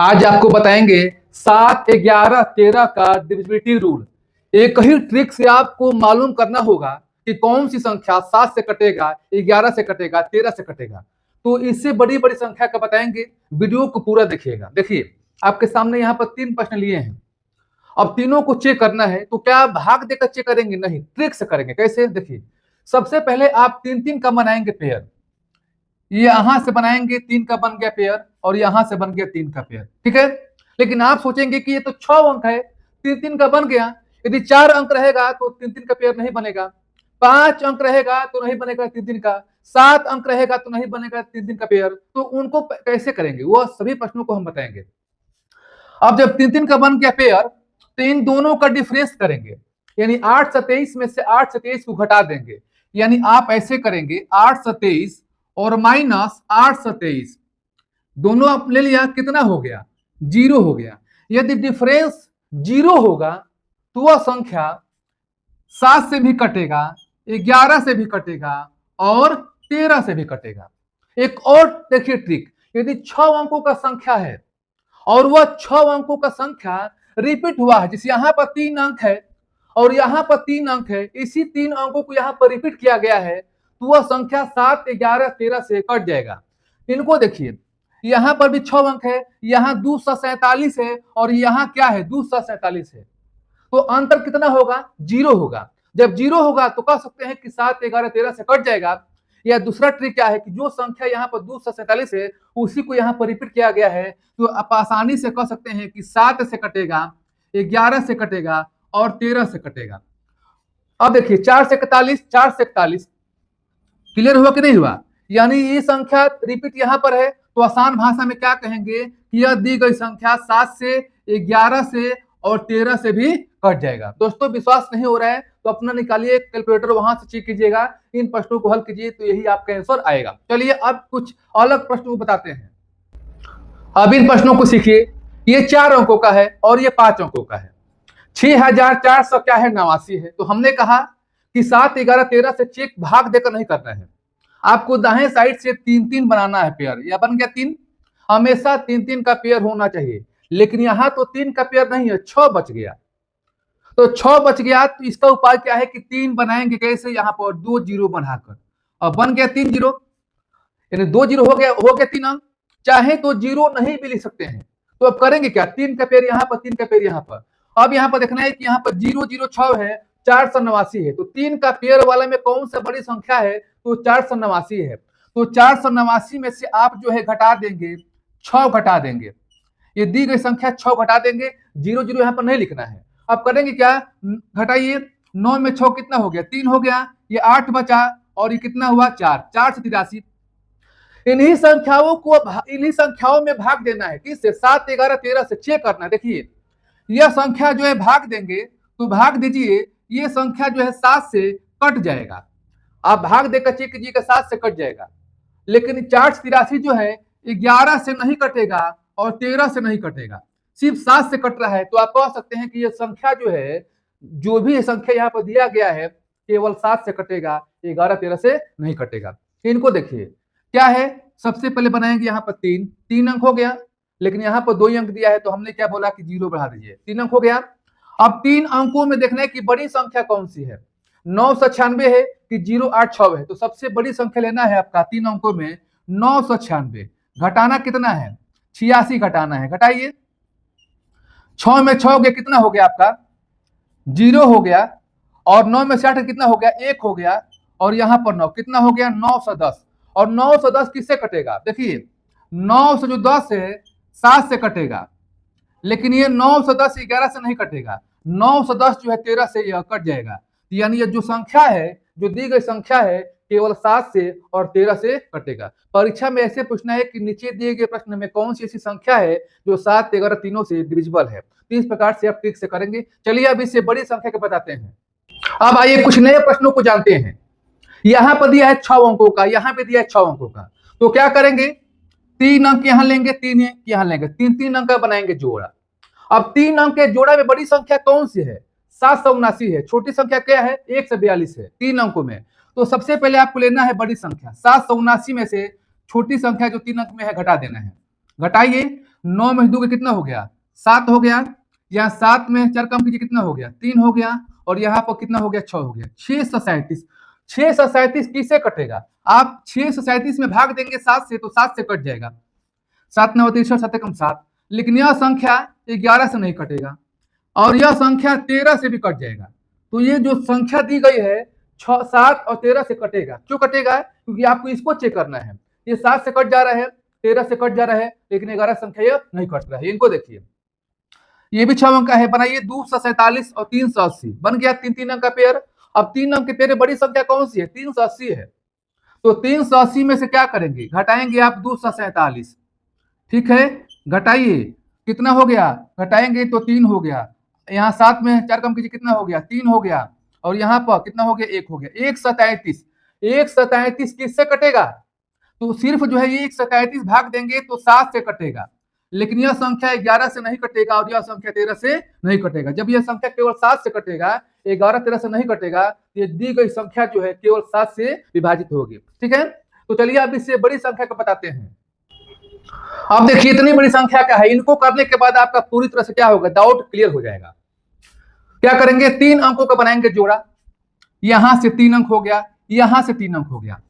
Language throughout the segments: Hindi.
आज आपको बताएंगे 7, 11, 13 का डिविजिबिलिटी रूल। एक ही ट्रिक से आपको मालूम करना होगा कि कौन सी संख्या 7 से कटेगा, 11 से कटेगा, 13 से कटेगा। तो इससे बड़ी बड़ी संख्या का बताएंगे, वीडियो को पूरा देखिएगा। देखिए आपके सामने यहाँ पर 3 प्रश्न लिए हैं। अब तीनों को चेक करना है तो क्या भाग देकर चेक करेंगे? नहीं, ट्रिक से करेंगे। कैसे? देखिए सबसे पहले आप 3-3 का बनाएंगे पेयर। ये यहां से बनाएंगे 3 का बन गया पेयर और यहां से बन गया 3 का पेयर, ठीक है। लेकिन आप सोचेंगे कि ये तो 6 अंक है, 3-3 का बन गया। यदि 4 अंक रहेगा तो 3-3 का पेयर नहीं बनेगा, 5 अंक रहेगा तो नहीं बनेगा 3-3 का, 7 अंक रहेगा तो नहीं बनेगा 3-3 का पेयर। तो उनको कैसे करेंगे वो सभी प्रश्नों को हम बताएंगे। अब जब 3-3 का बन गया पेयर तो इन दोनों का डिफरेंस करेंगे, यानी 8 से 23 में से 8 से 23 को घटा देंगे। यानी आप ऐसे करेंगे 8 से 23 और माइनस 8 से 23, दोनों आप ले लिया, कितना हो गया? 0 हो गया। यदि डिफरेंस 0 होगा तो वह संख्या 7 से भी कटेगा, 11 से भी कटेगा और 13 से भी कटेगा। एक और देखिए ट्रिक, यदि 6 अंकों का संख्या है और वह 6 अंकों का संख्या रिपीट हुआ है, जैसे यहाँ पर 3 अंक है और यहाँ पर 3 अंक है, इसी 3 अंकों को यहाँ पर रिपीट किया गया है, तो वह संख्या 7, 11, 13 से कट जाएगा। इनको देखिए, यहाँ पर भी 6 अंक है, यहाँ 247 है और यहाँ क्या है? 247 है। तो अंतर कितना होगा? 0 होगा। जब 0 होगा तो कह सकते हैं कि 7, 11, 13 से कट जाएगा। या दूसरा ट्रिक क्या है कि जो संख्या यहाँ पर 247 है उसी को यहाँ पर रिपीट किया गया है, तो आप आसानी से कह सकते हैं कि 7 से कटेगा, 11 से कटेगा और 13 से कटेगा। अब देखिए 4 से 41, 4 से 41, क्लियर हुआ कि नहीं हुआ? यानी ये संख्या रिपीट यहाँ पर है, तो आसान भाषा में क्या कहेंगे कि यह दी गई संख्या 7 से, 11 से और 13 से भी कट जाएगा। दोस्तों विश्वास नहीं हो रहा है तो अपना निकालिए कैलकुलेटर, वहां से चेक कीजिएगा, इन प्रश्नों को हल कीजिए तो यही आपका आंसर आएगा। चलिए अब कुछ अलग प्रश्नों को बताते हैं। अब इन प्रश्नों को सीखिए। ये 4 अंकों का है और ये 5 अंकों का है। 6400 क्या है? 89 है। तो हमने कहा कि 7, 11, 13 से चेक भाग देकर नहीं करना है, आपको दाएं साइड से 3-3 बनाना है पेयर। यह बन गया 3, हमेशा 3-3 का पेयर होना चाहिए। लेकिन यहां तो 3 का पेयर नहीं है, 6 बच गया। तो 6 बच गया तो इसका उपाय क्या है कि 3 बनाएंगे कैसे? यहाँ पर 2 0 बनाकर, और बन गया 3 0, यानी 2 0 हो गया 3 अंक। चाहे तो 0 नहीं भी लिख सकते हैं। तो अब करेंगे क्या? 3 का पेयर यहाँ पर, 3 का पेयर यहाँ पर। अब यहाँ पर देखना है कि यहाँ पर 0 0 6 है, 489 है। तो 3 का पेयर वाले में कौन सा बड़ी संख्या है? तो 489 है। तो 489 में से आप जो है घटा देंगे, 6 घटा देंगे। ये दी गई संख्या 6 घटा देंगे, 0 0 यहाँ पर नहीं लिखना है। अब करेंगे क्या? घटाइए, 9 में 6 कितना हो गया? 3 हो गया। ये 8 बचा और ये कितना हुआ? 4, 4 से 83। इन्हीं संख्याओं में भाग देना है। किससे? 7, 11, 13 से चेक करना है। देखिए यह संख्या जो है भाग देंगे तो भाग दीजिए, ये संख्या जो है 7 से कट जाएगा। आप भाग देकर चेक कीजिएगा, 7 से कट जाएगा। लेकिन 4 से 83 जो है 11 से नहीं कटेगा और 13 से नहीं कटेगा, सिर्फ 7 से कट रहा है। तो आप कह सकते हैं कि यह संख्या जो है, जो भी ये संख्या यहाँ पर दिया गया है, केवल 7 से कटेगा, 11, 13 से नहीं कटेगा। इनको देखिए क्या है, सबसे पहले बनाएंगे यहाँ पर 3 अंक हो गया। लेकिन यहाँ पर 2 अंक दिया है तो हमने क्या बोला कि 0 बढ़ा दीजिए, 3 अंक हो गया। अब 3 अंकों में देखना है कि बड़ी संख्या कौन सी है। 996 है कि 086 है। तो सबसे बड़ी संख्या लेना है आपका 3 अंकों में 996। घटाना कितना है? 86 घटाना है। घटाइए, 6 में 6 हो गया, कितना हो गया आपका? 0 हो गया। और 9 में 60 कितना हो गया? 1 हो गया। और यहाँ पर 9 कितना हो गया? 910। और 910 किससे कटेगा? देखिए 9 से जो 10 है 7 से कटेगा, लेकिन ये 9 से 10 11 से नहीं कटेगा। 9 से 10 जो है 13 से यह कट जाएगा। यानी ये जो संख्या है, जो दी गई संख्या है, केवल 7 से और 13 से कटेगा। परीक्षा में ऐसे पूछना है कि नीचे दिए गए प्रश्न में कौन सी ऐसी संख्या है जो 7, 11 तीनों से डिविजिबल है। तो इस प्रकार से आप ट्रिक से करेंगे। चलिए अब इससे बड़ी संख्या को बताते हैं। अब आइए कुछ नए प्रश्नों को जानते हैं। यहां पर दिया है 6 अंकों का, यहां पे दिया है 6 अंकों का। तो क्या करेंगे? 3 अंक यहां लेंगे, 3 यहां लेंगे, 3 अंक का बनाएंगे जोड़ा। अब 3 अंक के जोड़ा में बड़ी संख्या कौन सी है? 779 है। छोटी संख्या क्या है? 142 है 3 अंकों में। तो सबसे पहले आपको लेना है बड़ी संख्या। 779 में से छोटी संख्या जो 3 अंक में है घटा देना है। घटाइए, 9 में 2 कितना हो गया 7 हो गया। यहाँ 7 में 4 कम कीजिए कितना हो गया 3 हो गया। और यहाँ पर कितना हो गया 6 हो गया। 637 637 किससे कटेगा? आप 637 में भाग देंगे 7 से तो 7 से कट जाएगा। 7 9 63 7 कम 7। लेकिन यह संख्या 11 से नहीं कटेगा और यह संख्या 13 से भी कट जाएगा। तो ये जो संख्या दी गई है 6 7 और 13 से कटेगा। क्यों कटेगा? क्योंकि आपको इसको चेक करना है। ये 7 से कट जा रहा है 13 से कट जा रहा है लेकिन 11 संख्या ये नहीं कट रहा है। इनको देखिए ये भी 6 अंक का है। बनाइए 247 और 380 बन गया 3 अंक का पेयर। अब 3 अंक के पेयर बड़ी संख्या कौन सी है 380 है। तो 380 में से क्या करेंगे घटाएंगे आप 247। ठीक है घटाइए कितना हो गया घटाएंगे तो 3 हो गया। यहाँ 7 में 4 कम कीजिए कितना हो गया 3 हो गया। और यहाँ पर कितना हो गया 1 हो गया। 137 137 किससे कटेगा? तो सिर्फ जो है ये 137 भाग देंगे तो 7 से कटेगा। लेकिन यह संख्या 11 से नहीं कटेगा और यह संख्या 13 से नहीं कटेगा। जब यह संख्या केवल 7 से कटेगा 11 13 से नहीं कटेगा ये दी गई संख्या जो है केवल 7 से विभाजित होगी। ठीक है तो चलिए अब इससे बड़ी संख्या को बताते हैं। अब देखिए इतनी बड़ी संख्या क्या है। इनको करने के बाद आपका पूरी तरह से क्या होगा डाउट क्लियर हो जाएगा। क्या करेंगे 3 अंकों का बनाएंगे जोड़ा। यहां से 3 अंक हो गया यहां से 3 अंक हो गया।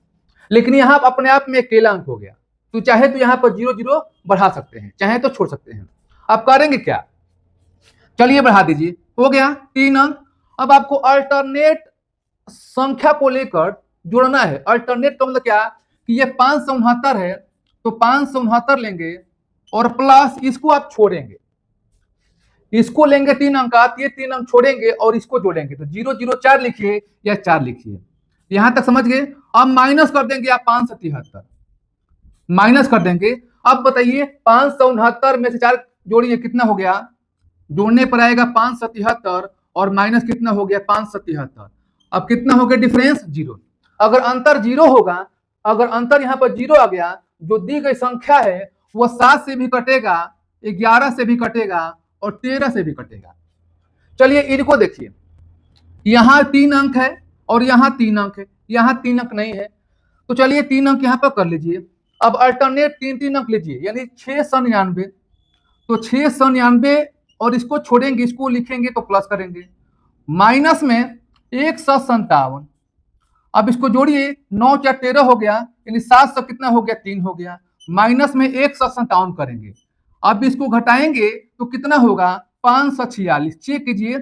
लेकिन यहां अपने आप में अकेला अंक हो गया। तो चाहे तो यहां पर 0 0 बढ़ा सकते हैं चाहे तो छोड़ सकते हैं। अब करेंगे क्या चलिए बढ़ा दीजिए हो गया 3 अंक। अब आपको अल्टरनेट संख्या को लेकर जोड़ना है। अल्टरनेट का मतलब क्या कि ये 569 है तो 569 लेंगे और प्लस इसको आप छोड़ेंगे। इसको लेंगे 3 अंक का ये 3 अंक छोड़ेंगे और इसको जोड़ेंगे तो 0 0 4 लिखिए या 4 लिखिए। यहां तक समझ गए। अब माइनस कर देंगे आप 577 माइनस कर देंगे। अब बताइए 569 में से 4 जोड़िए कितना हो गया। जोड़ने पर आएगा 577 और माइनस कितना हो गया 577। अब कितना हो गया डिफरेंस 0। अगर अंतर 0 होगा अगर अंतर यहाँ पर 0 आ गया जो दी गई संख्या है वह 7 से भी कटेगा 11 से भी कटेगा और 13 से भी कटेगा। चलिए इनको देखिए यहाँ 3 अंक है और यहाँ 3 अंक है। यहाँ 3 अंक नहीं है तो चलिए 3 अंक यहाँ पर कर लीजिए। अब अल्टरनेट 3 अंक लीजिए यानी 699 तो 699 और इसको छोड़ेंगे इसको लिखेंगे तो प्लस करेंगे माइनस में 157। अब इसको जोड़िए 9 4 13 हो गया यानी 700 कितना हो गया 3 हो गया। माइनस में 157 करेंगे। अब इसको घटाएंगे तो कितना होगा 546। चेक कीजिए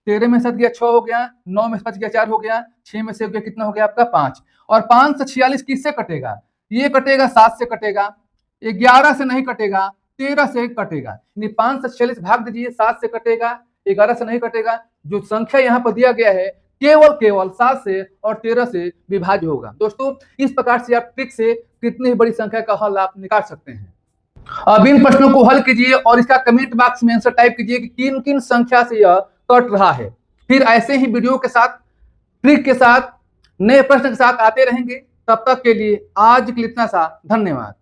13 में से गया 6 हो गया 9 में से गया 4 हो गया 6 में से गया कितना हो गया आपका 5। और 546 किससे कटेगा ये कटेगा 7 से कटेगा 11 से नहीं कटेगा 13 से कटेगा। यानी 546 भाग दीजिए 7 से कटेगा 11 से नहीं कटेगा। जो संख्या यहाँ पर दिया गया है केवल 7 से और 13 से विभाज्य होगा। दोस्तों इस प्रकार से आप ट्रिक से कितनी बड़ी संख्या का हल आप निकाल सकते हैं। अब इन प्रश्नों को हल कीजिए और इसका कमेंट बॉक्स में आंसर टाइप कीजिए कि किन किन संख्या से यह कट रहा है। फिर ऐसे ही वीडियो के साथ ट्रिक के साथ नए प्रश्न के साथ आते रहेंगे। तब तक के लिए आज के लिए इतना सा धन्यवाद।